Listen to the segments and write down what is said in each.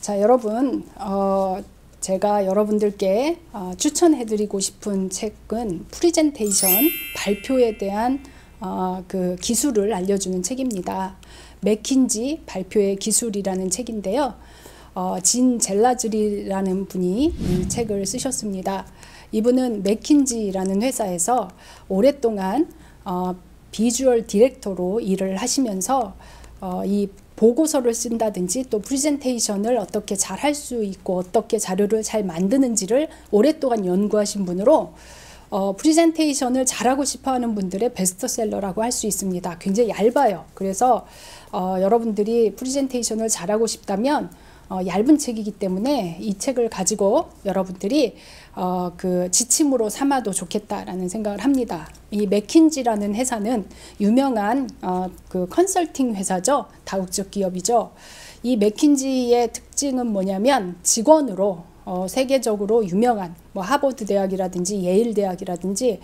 자, 여러분, 제가 여러분들께 추천해드리고 싶은 책은 프리젠테이션, 발표에 대한 그 기술을 알려주는 책입니다. 맥킨지 발표의 기술이라는 책인데요. 진 젤라즈리라는 분이 이 책을 쓰셨습니다. 이분은 맥킨지라는 회사에서 오랫동안 비주얼 디렉터로 일을 하시면서 이 보고서를 쓴다든지 또 프레젠테이션을 어떻게 잘 할 수 있고 어떻게 자료를 잘 만드는지를 오랫동안 연구하신 분으로 프레젠테이션을 잘하고 싶어하는 분들의 베스트셀러라고 할 수 있습니다. 굉장히 얇아요. 그래서 여러분들이 프레젠테이션을 잘하고 싶다면 얇은 책이기 때문에 이 책을 가지고 여러분들이 그 지침으로 삼아도 좋겠다라는 생각을 합니다. 이 맥킨지라는 회사는 유명한 그 컨설팅 회사죠. 다국적 기업이죠. 이 맥킨지의 특징은 뭐냐면 직원으로 세계적으로 유명한 뭐 하버드 대학이라든지 예일 대학이라든지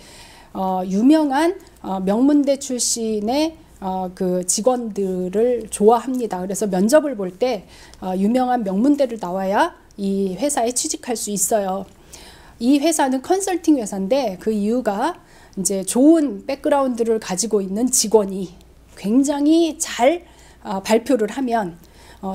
유명한 명문대 출신의 그 직원들을 좋아합니다. 그래서 면접을 볼 때 유명한 명문대를 나와야 이 회사에 취직할 수 있어요. 이 회사는 컨설팅 회사인데 그 이유가 이제 좋은 백그라운드를 가지고 있는 직원이 굉장히 잘 발표를 하면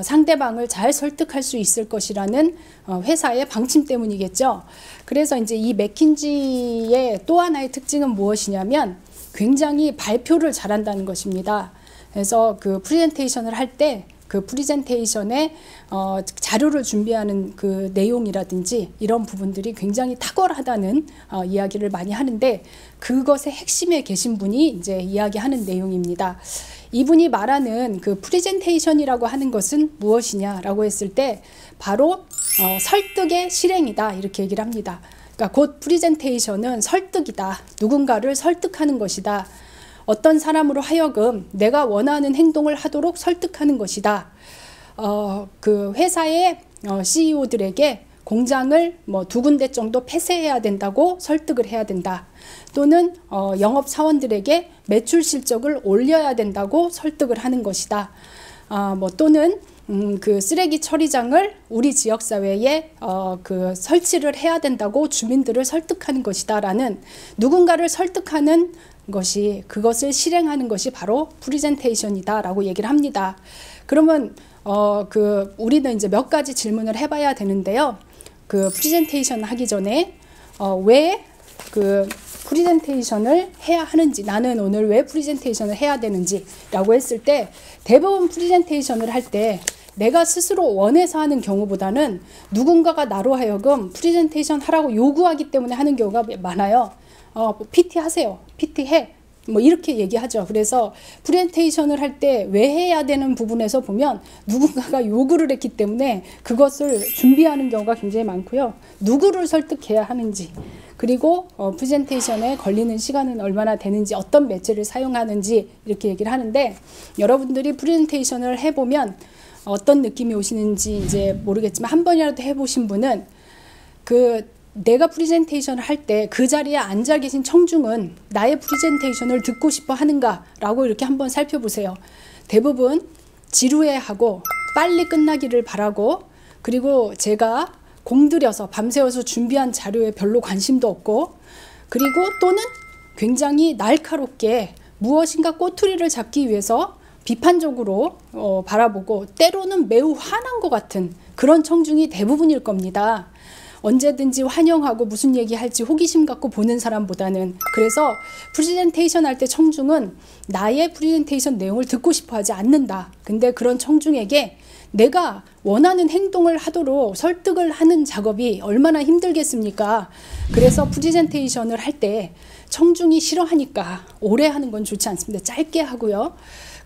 상대방을 잘 설득할 수 있을 것이라는 회사의 방침 때문이겠죠. 그래서 이제 이 맥킨지의 또 하나의 특징은 무엇이냐면 굉장히 발표를 잘한다는 것입니다. 그래서 그 프레젠테이션을 할 때 그 프레젠테이션에 자료를 준비하는 그 내용이라든지 이런 부분들이 굉장히 탁월하다는 이야기를 많이 하는데 그것의 핵심에 계신 분이 이제 이야기하는 내용입니다. 이분이 말하는 그 프레젠테이션이라고 하는 것은 무엇이냐라고 했을 때 바로 설득의 실행이다 이렇게 얘기를 합니다. 그러니까 곧 프레젠테이션은 설득이다. 누군가를 설득하는 것이다. 어떤 사람으로 하여금 내가 원하는 행동을 하도록 설득하는 것이다. 그 회사의 CEO들에게 공장을 뭐 2군데 정도 폐쇄해야 된다고 설득을 해야 된다. 또는 영업 사원들에게 매출 실적을 올려야 된다고 설득을 하는 것이다. 뭐 또는 그 쓰레기 처리장을 우리 지역 사회에 그 설치를 해야 된다고 주민들을 설득하는 것이다라는 누군가를 설득하는 것이 그것을 실행하는 것이 바로 프레젠테이션이다라고 얘기를 합니다. 그러면 그 우리는 이제 몇 가지 질문을 해봐야 되는데요. 그 프레젠테이션 하기 전에 왜 그 프레젠테이션을 해야 하는지, 나는 오늘 왜 프레젠테이션을 해야 되는지라고 했을 때 대부분 프레젠테이션을 할 때 내가 스스로 원해서 하는 경우보다는 누군가가 나로 하여금 프레젠테이션 하라고 요구하기 때문에 하는 경우가 많아요. PT 하세요. PT 해. 뭐 이렇게 얘기하죠. 그래서 프레젠테이션을 할 때 왜 해야 되는 부분에서 보면 누군가가 요구를 했기 때문에 그것을 준비하는 경우가 굉장히 많고요. 누구를 설득해야 하는지, 그리고 프레젠테이션에 걸리는 시간은 얼마나 되는지, 어떤 매체를 사용하는지 이렇게 얘기를 하는데 여러분들이 프레젠테이션을 해보면 어떤 느낌이 오시는지 이제 모르겠지만 한 번이라도 해보신 분은 그 내가 프레젠테이션을 할 때 그 자리에 앉아 계신 청중은 나의 프레젠테이션을 듣고 싶어 하는가 라고 이렇게 한번 살펴보세요. 대부분 지루해하고 빨리 끝나기를 바라고, 그리고 제가 공들여서 밤새워서 준비한 자료에 별로 관심도 없고, 그리고 또는 굉장히 날카롭게 무엇인가 꼬투리를 잡기 위해서 비판적으로 바라보고 때로는 매우 화난 것 같은 그런 청중이 대부분일 겁니다. 언제든지 환영하고 무슨 얘기할지 호기심 갖고 보는 사람보다는. 그래서 프레젠테이션 할 때 청중은 나의 프레젠테이션 내용을 듣고 싶어 하지 않는다. 근데 그런 청중에게 내가 원하는 행동을 하도록 설득을 하는 작업이 얼마나 힘들겠습니까? 그래서 프레젠테이션을 할 때 청중이 싫어하니까 오래 하는 건 좋지 않습니다. 짧게 하고요.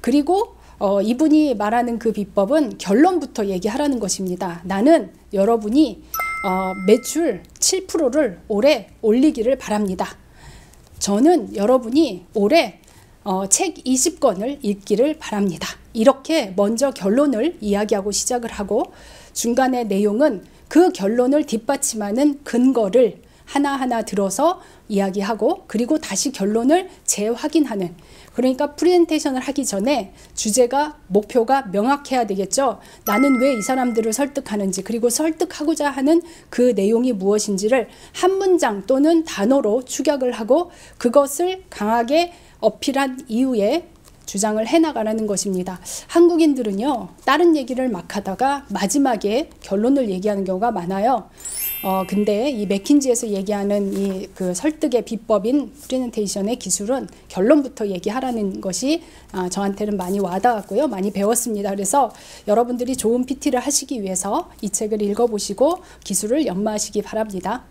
그리고 이분이 말하는 그 비법은 결론부터 얘기하라는 것입니다. 나는 여러분이 매출 7%를 올해 올리기를 바랍니다. 저는 여러분이 올해 책 20권을 읽기를 바랍니다. 이렇게 먼저 결론을 이야기하고 시작을 하고 중간의 내용은 그 결론을 뒷받침하는 근거를 하나하나 들어서 이야기하고 그리고 다시 결론을 재확인하는, 그러니까 프레젠테이션을 하기 전에 주제가, 목표가 명확해야 되겠죠. 나는 왜 이 사람들을 설득하는지, 그리고 설득하고자 하는 그 내용이 무엇인지를 한 문장 또는 단어로 축약을 하고 그것을 강하게 어필한 이후에 주장을 해나가라는 것입니다. 한국인들은요, 다른 얘기를 막 하다가 마지막에 결론을 얘기하는 경우가 많아요. 근데 이 맥킨지에서 얘기하는 이 그 설득의 비법인 프레젠테이션의 기술은 결론부터 얘기하라는 것이 저한테는 많이 와닿았고요. 많이 배웠습니다. 그래서 여러분들이 좋은 PT를 하시기 위해서 이 책을 읽어보시고 기술을 연마하시기 바랍니다.